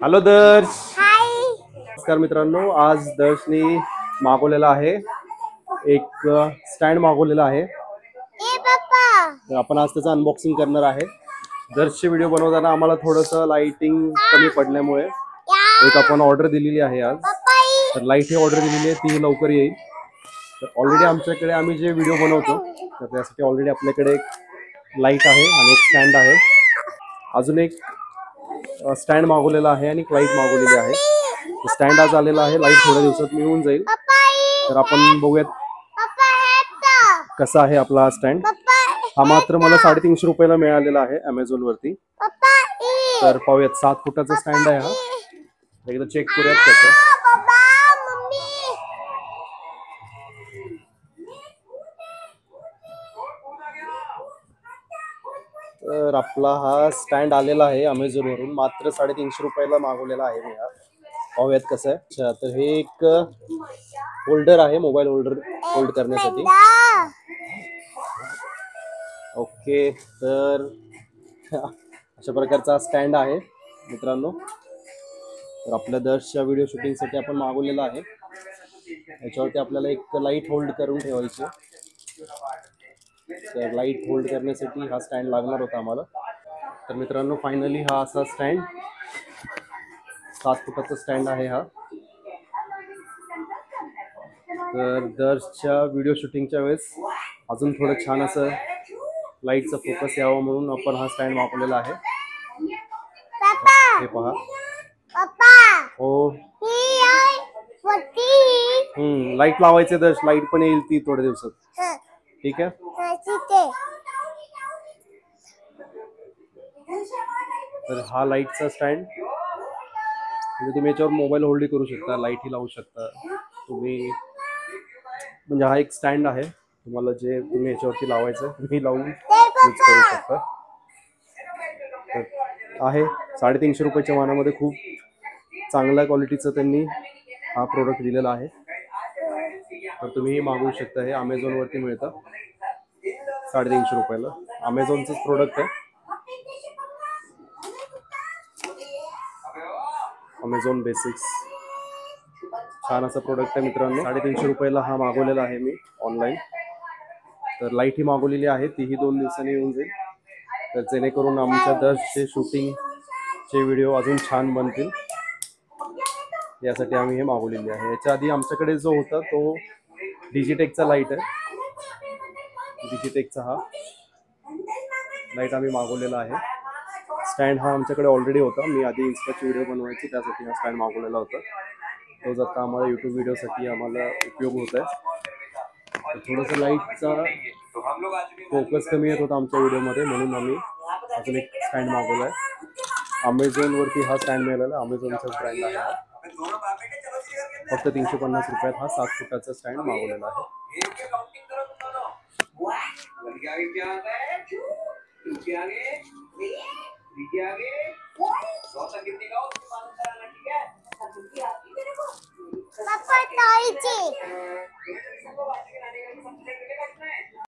Hello दर्श. हाय. नमस्कार मित्रांनो, आज दर्शनी मागवलेला आहे एक स्टँड मागवलेला आहे. ए पप्पा. आपण आज त्याचं अनबॉक्सिंग करणार आहे. दर्शचे व्हिडिओ बनवताना आम्हाला थोडंसं लाइटिंग कमी पडल्यामुळे एक आपण ऑर्डर दिलेली आहे आज. तर लाईट ही ऑर्डर दिलेली आहे, ती लवकर येईल. तर ऑलरेडी आमच्याकडे आम्ही जे व्हिडिओ बनवतो तर त्यासाठी ऑलरेडी आपल्याकडे एक लाईट आहे आणि एक स्टँड आहे. अजून एक स्टँड मागवलेला आहे आणि लाईट मागवलेली आहे. स्टँड आज आलेला आहे, लाईट थोड्या दिवसात मिळून जाईल. तर आपण बघूयात कसा आहे आपला हा स्टँड. हा मात्र मला 350 रुपयाला मिळालेला आहे अमेझॉन वरती. तर पाहूयात, 7 फुटाचा स्टँड आहे हा. एकदा चेक करूयात कसं. तर आपला हा स्टँड आलेला आहे अमेझॉन वरून, मात्र 350 रुपयाला मागवलेला आहे मी हा. पाहूयात कसं आहे. अच्छा, तर हे एक होल्डर आहे, मोबाईल होल्डर होल्ड करण्यासाठी. ओके, तर अशा प्रकारचा स्टँड आहे मित्रांनो. तर आपल्या दर्शच्या व्हिडिओ शूटिंगसाठी आपण मागवलेला आहे. याच्यावरती आपल्याला एक लाईट होल्ड करून ठेवायची. तर लाईट होल्ड करण्यासाठी हा स्टँड लागणार होता आम्हाला. तर मित्रांनो, फायनली हा असा स्टँड 7 फुटाचा स्टँड आहे हा. तर दर्शच्या व्हिडिओ शूटिंगच्या वेळेस अजून थोडं छान असं लाईटचा फोकस यावं म्हणून आपण हा स्टँड वापरलेला आहे. हे पहा. हो, लाईट लावायचे दर्श, लाईट पण येईल ती थोड्या दिवसात. ठीक आहे. तर हा लाईटचा स्टँड, म्हणजे तुम्ही याच्यावर मोबाईल होल्ड करू शकता, लाईट ही लावू शकता तुम्ही. म्हणजे हा एक स्टँड आहे, तुम्हाला जे तुम्ही याच्यावरती लावायचं तुम्ही लावून यूज करू शकता. तर आहे 350 रुपयाच्या मानामध्ये खूप चांगल्या क्वालिटीचं त्यांनी हा प्रोडक्ट दिलेला आहे. तर तुम्ही मागवू शकता. हे अमेझॉन वरती मिळतं 350 रुपयाला. अमेझॉनचंच प्रोडक्ट आहे, अमेझॉन बेसिक्स. छान असं प्रोडक्ट आहे मित्रांनो. 350 रुपयाला हा मागवलेला आहे मी ऑनलाईन. तर लाईट ही मागवलेली आहे, तीही 2 दिवसांनी येऊन जाईल. तर जेणेकरून आमच्या दर्शचे शूटिंगचे व्हिडिओ अजून छान बनतील, यासाठी आम्ही हे मागवलेले आहे. याच्या आधी आमच्याकडे जो होता तो डिजिटेकचा लाईट आहे. डिजिटेकचा हा लाईट आम्ही मागवलेला आहे. स्टँड हा आमच्याकडे ऑलरेडी होता, मी आधी इन्स्टाची व्हिडिओ बनवायची त्यासाठी हा स्टँड मागवलेला होता. तो आता आम्हाला यूट्यूब व्हिडिओसाठी आम्हाला उपयोग होत आहे. थोडंसं लाईटचा फोकस कमी येत होता आमच्या व्हिडिओमध्ये, म्हणून आम्ही अजून एक स्टँड मागवला आहे. अमेझॉनवरती हा स्टँड मिळालेला, अमेझॉनचा ब्रँड आहे हा. फक्त 350 रुपयात हा 7 फुटाचा स्टँड मागवलेला आहे. पापा